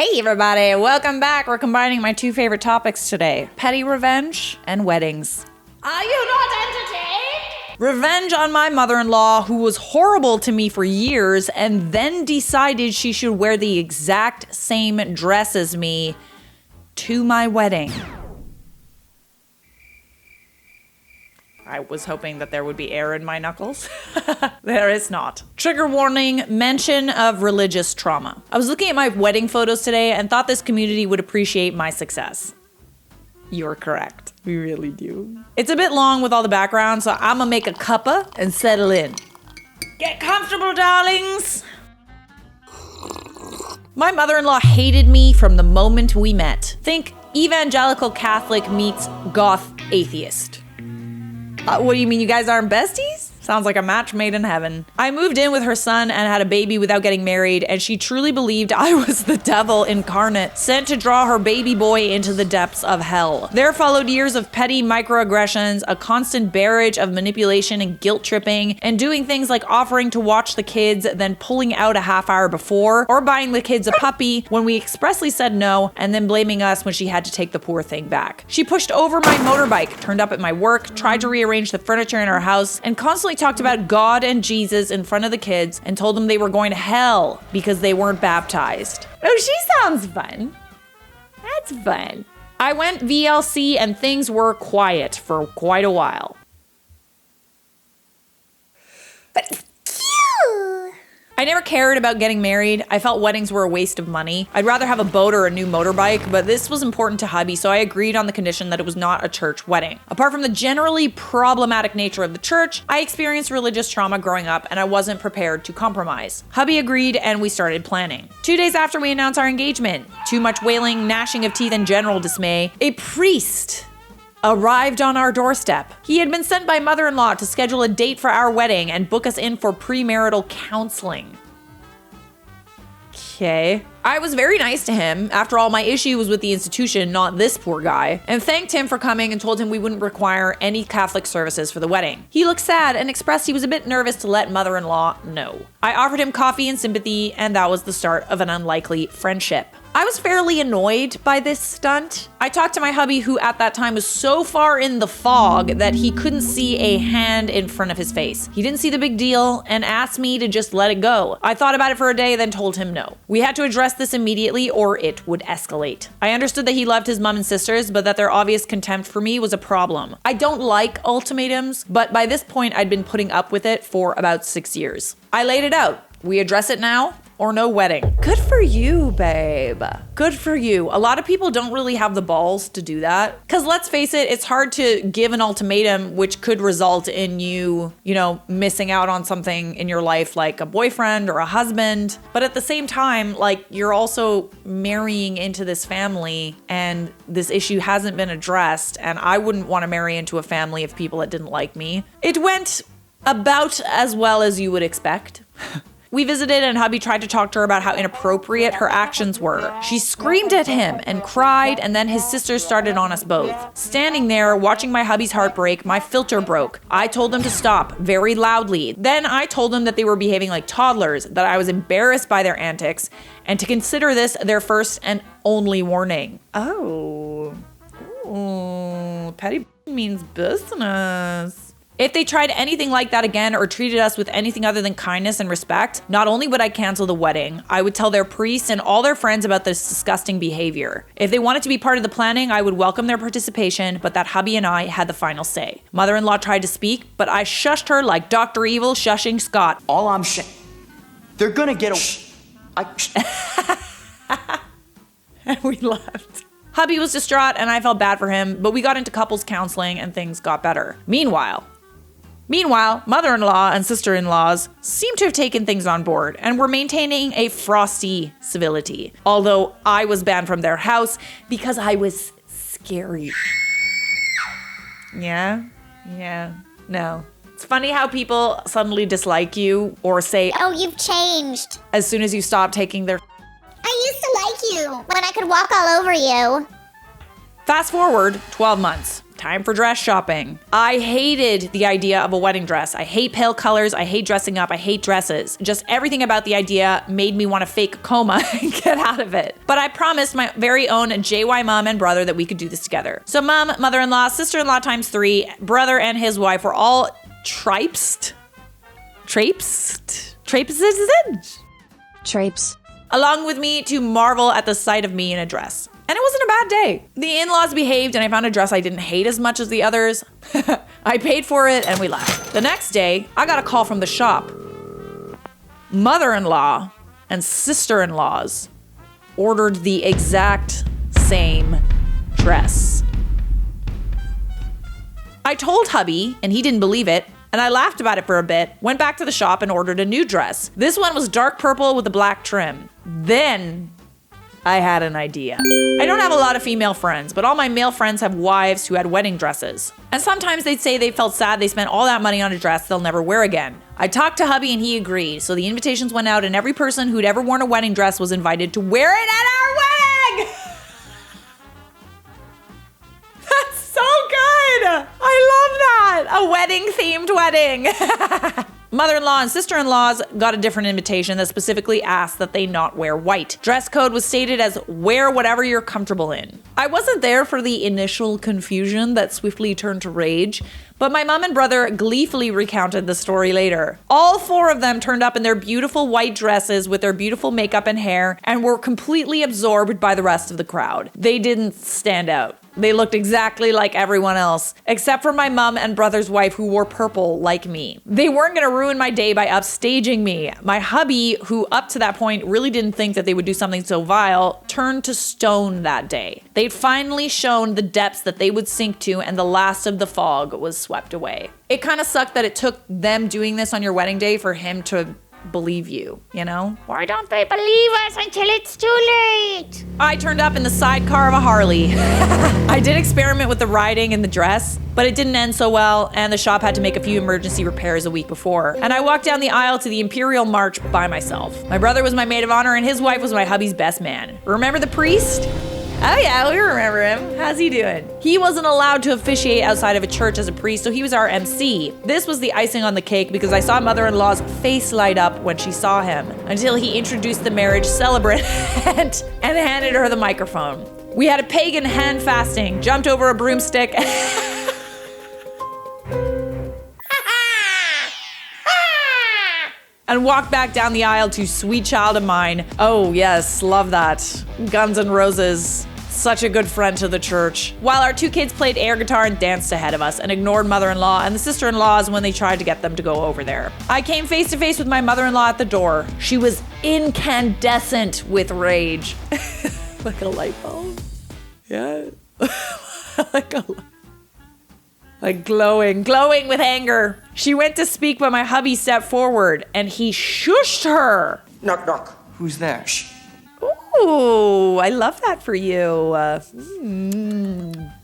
Hey everybody, welcome back. We're combining my two favorite topics today, petty revenge and weddings. Are you not entertained? Revenge on my mother-in-law, who was horrible to me for years and then decided she should wear the exact same dress as me to my wedding. I was hoping that there would be air in my knuckles. There is not. Trigger warning, mention of religious trauma. I was looking at my wedding photos today and thought this community would appreciate my success. You're correct. We really do. It's a bit long with all the background, so I'm gonna make a cuppa and settle in. Get comfortable, darlings. My mother-in-law hated me from the moment we met. Think evangelical Catholic meets goth atheist. What do you mean, you guys aren't besties? Sounds like a match made in heaven. I moved in with her son and had a baby without getting married, and she truly believed I was the devil incarnate, sent to draw her baby boy into the depths of hell. There followed years of petty microaggressions, a constant barrage of manipulation and guilt tripping, and doing things like offering to watch the kids, then pulling out a half hour before, or buying the kids a puppy when we expressly said no, and then blaming us when she had to take the poor thing back. She pushed over my motorbike, turned up at my work, tried to rearrange the furniture in our house, and constantly talked about God and Jesus in front of the kids and told them they were going to hell because they weren't baptized. Oh, she sounds fun. That's fun. I went VLC and things were quiet for quite a while. But I never cared about getting married. I felt weddings were a waste of money. I'd rather have a boat or a new motorbike, but this was important to hubby, so I agreed on the condition that it was not a church wedding. Apart from the generally problematic nature of the church, I experienced religious trauma growing up and I wasn't prepared to compromise. Hubby agreed and we started planning. 2 days after we announced our engagement, too much wailing, gnashing of teeth, and general dismay, a priest arrived on our doorstep. He had been sent by mother-in-law to schedule a date for our wedding and book us in for premarital counseling. Okay. I was very nice to him. After all, my issue was with the institution, not this poor guy, and thanked him for coming and told him we wouldn't require any Catholic services for the wedding. He looked sad and expressed he was a bit nervous to let mother-in-law know. I offered him coffee and sympathy, and that was the start of an unlikely friendship. I was fairly annoyed by this stunt. I talked to my hubby, who at that time was so far in the fog that he couldn't see a hand in front of his face. He didn't see the big deal and asked me to just let it go. I thought about it for a day, then told him no. We had to address this immediately or it would escalate. I understood that he loved his mom and sisters, but that their obvious contempt for me was a problem. I don't like ultimatums, but by this point I'd been putting up with it for about 6 years. I laid it out. We address it now or no wedding. Good for you, babe. Good for you. A lot of people don't really have the balls to do that. Because let's face it, it's hard to give an ultimatum which could result in you, missing out on something in your life like a boyfriend or a husband. But at the same time, you're also marrying into this family and this issue hasn't been addressed. And I wouldn't want to marry into a family of people that didn't like me. It went about as well as you would expect. We visited and hubby tried to talk to her about how inappropriate her actions were. She screamed at him and cried, and then his sisters started on us both. Standing there, watching my hubby's heart break, my filter broke. I told them to stop, very loudly. Then I told them that they were behaving like toddlers, that I was embarrassed by their antics, and to consider this their first and only warning. Oh. Ooh, petty means business. If they tried anything like that again or treated us with anything other than kindness and respect, not only would I cancel the wedding, I would tell their priests and all their friends about this disgusting behavior. If they wanted to be part of the planning, I would welcome their participation, but that hubby and I had the final say. Mother-in-law tried to speak, but I shushed her like Dr. Evil shushing Scott. All I'm they're gonna get And we left. Hubby was distraught and I felt bad for him, but we got into couples counseling and things got better. Meanwhile, mother-in-law and sister-in-laws seemed to have taken things on board and were maintaining a frosty civility, although I was banned from their house because I was scary. Yeah, no. It's funny how people suddenly dislike you or say, "Oh, you've changed," as soon as you stop taking their "I used to like you when I could walk all over you." Fast forward 12 months. time for dress shopping. I hated the idea of a wedding dress. I hate pale colors. I hate dressing up. I hate dresses. Just everything about the idea made me want to fake a coma and get out of it. But I promised my very own JY mom and brother that we could do this together. So mom, mother-in-law, sister-in-law times 3, brother and his wife were all traipsed along with me to marvel at the sight of me in a dress. And it wasn't a bad day. The in-laws behaved and I found a dress I didn't hate as much as the others. I paid for it and we left. The next day, I got a call from the shop. Mother-in-law and sister-in-laws ordered the exact same dress. I told hubby and he didn't believe it. And I laughed about it for a bit, went back to the shop and ordered a new dress. This one was dark purple with a black trim. Then I had an idea. I don't have a lot of female friends, but all my male friends have wives who had wedding dresses. And sometimes they'd say they felt sad they spent all that money on a dress they'll never wear again. I talked to hubby and he agreed, so the invitations went out and every person who'd ever worn a wedding dress was invited to wear it at our wedding! That's so good! I love that! A wedding-themed wedding! Mother-in-law and sister-in-laws got a different invitation that specifically asked that they not wear white. Dress code was stated as wear whatever you're comfortable in. I wasn't there for the initial confusion that swiftly turned to rage, but my mom and brother gleefully recounted the story later. All 4 of them turned up in their beautiful white dresses with their beautiful makeup and hair and were completely absorbed by the rest of the crowd. They didn't stand out. They looked exactly like everyone else, except for my mom and brother's wife who wore purple like me. They weren't gonna ruin my day by upstaging me. My hubby, who up to that point really didn't think that they would do something so vile, turned to stone that day. They'd finally shown the depths that they would sink to and the last of the fog was swept away. It kind of sucked that it took them doing this on your wedding day for him to believe you, you know? Why don't they believe us until it's too late? I turned up in the sidecar of a Harley. I did experiment with the riding in the dress, but it didn't end so well, and the shop had to make a few emergency repairs a week before. And I walked down the aisle to the Imperial March by myself. My brother was my maid of honor, and his wife was my hubby's best man. Remember the priest? Oh yeah, we remember him. How's he doing? He wasn't allowed to officiate outside of a church as a priest, so he was our MC. This was the icing on the cake because I saw mother-in-law's face light up when she saw him, until he introduced the marriage celebrant and handed her the microphone. We had a pagan hand fasting, jumped over a broomstick, and walked back down the aisle to Sweet Child of Mine. Oh yes, love that. Guns N' Roses. Such a good friend to the church. While our 2 kids played air guitar and danced ahead of us and ignored mother-in-law and the sister-in-laws when they tried to get them to go over there. I came face to face with my mother-in-law at the door. She was incandescent with rage. Like a light bulb. Yeah. Like glowing with anger. She went to speak, but my hubby stepped forward and he shushed her. Knock, knock. Who's there? Shh. Ooh, I love that for you.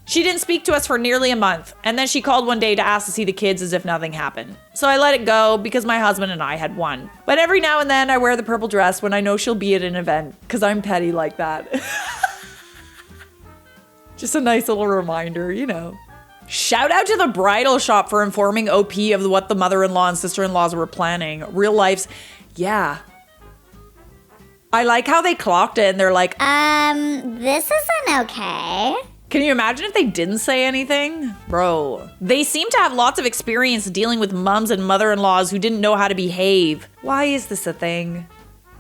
She didn't speak to us for nearly a month, and then she called one day to ask to see the kids as if nothing happened. So I let it go because my husband and I had won. But every now and then I wear the purple dress when I know she'll be at an event, because I'm petty like that. Just a nice little reminder, you know. Shout out to the bridal shop for informing OP of what the mother-in-law and sister-in-laws were planning. Real life's, yeah. I like how they clocked it and they're like, This isn't okay. Can you imagine if they didn't say anything? Bro. They seem to have lots of experience dealing with mums and mother-in-laws who didn't know how to behave. Why is this a thing?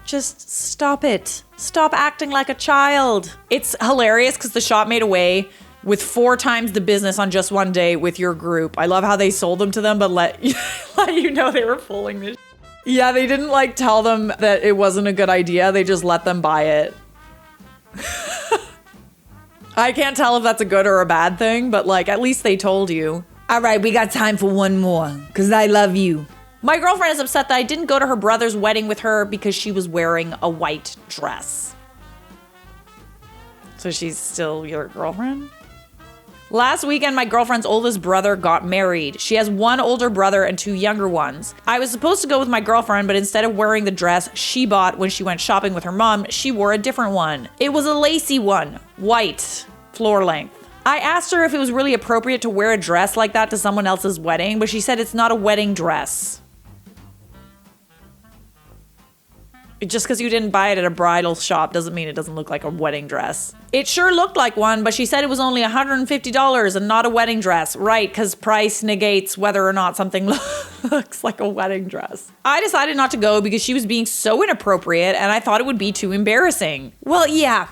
Just stop it. Stop acting like a child. It's hilarious because the shop made away with 4 times the business on just one day with your group. I love how they sold them to them, but let you know they were pulling this. Yeah, they didn't like tell them that it wasn't a good idea. They just let them buy it. I can't tell if that's a good or a bad thing, but like at least they told you. All right, we got time for one more because I love you. My girlfriend is upset that I didn't go to her brother's wedding with her because she was wearing a white dress. So she's still your girlfriend? Last weekend, my girlfriend's oldest brother got married. She has 1 older brother and 2 younger ones. I was supposed to go with my girlfriend, but instead of wearing the dress she bought when she went shopping with her mom, she wore a different one. It was a lacy one, white, floor length. I asked her if it was really appropriate to wear a dress like that to someone else's wedding, but she said it's not a wedding dress. Just because you didn't buy it at a bridal shop doesn't mean it doesn't look like a wedding dress. It sure looked like one, but she said it was only $150 and not a wedding dress. Right, because price negates whether or not something looks like a wedding dress. I decided not to go because she was being so inappropriate and I thought it would be too embarrassing. Well, yeah.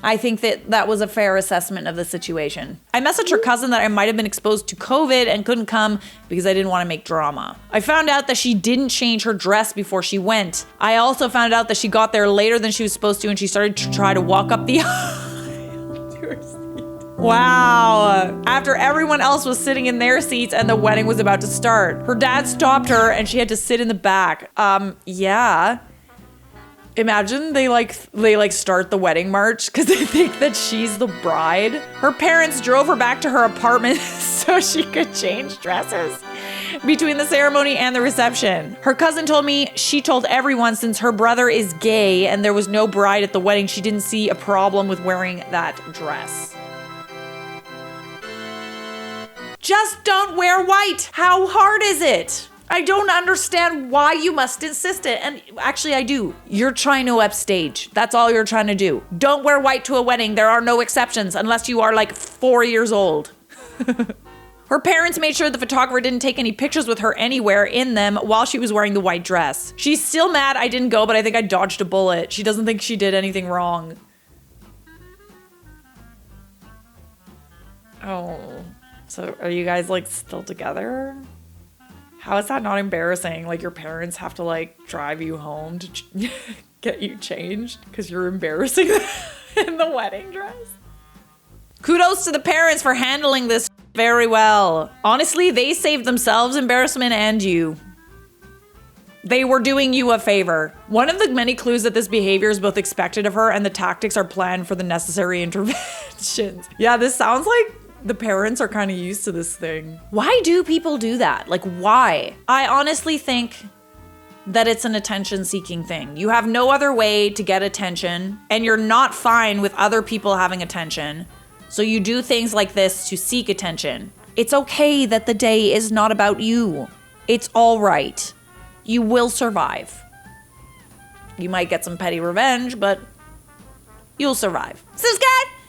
I think that was a fair assessment of the situation. I messaged her cousin that I might have been exposed to COVID and couldn't come because I didn't want to make drama. I found out that she didn't change her dress before she went. I also found out that she got there later than she was supposed to and she started to try to walk up the aisle to her seat. Wow. After everyone else was sitting in their seats and the wedding was about to start. Her dad stopped her and she had to sit in the back. Yeah. Imagine they start the wedding march because they think that she's the bride. Her parents drove her back to her apartment so she could change dresses between the ceremony and the reception. Her cousin told me she told everyone since her brother is gay and there was no bride at the wedding, she didn't see a problem with wearing that dress. Just don't wear white. How hard is it? I don't understand why you must insist it. And actually, I do. You're trying to upstage. That's all you're trying to do. Don't wear white to a wedding. There are no exceptions unless you are like 4 years old. Her parents made sure the photographer didn't take any pictures with her anywhere in them while she was wearing the white dress. She's still mad I didn't go, but I think I dodged a bullet. She doesn't think she did anything wrong. Oh, so are you guys like still together? How is that not embarrassing? Like your parents have to like drive you home to get you changed because you're embarrassing in the wedding dress? Kudos to the parents for handling this very well. Honestly, they saved themselves embarrassment and you. They were doing you a favor. One of the many clues that this behavior is both expected of her and the tactics are planned for the necessary interventions. Yeah, this sounds like the parents are kind of used to this thing. Why do people do that? Like, why? I honestly think that it's an attention-seeking thing. You have no other way to get attention, and you're not fine with other people having attention. So you do things like this to seek attention. It's okay that the day is not about you. It's all right. You will survive. You might get some petty revenge, but you'll survive. Subscribe!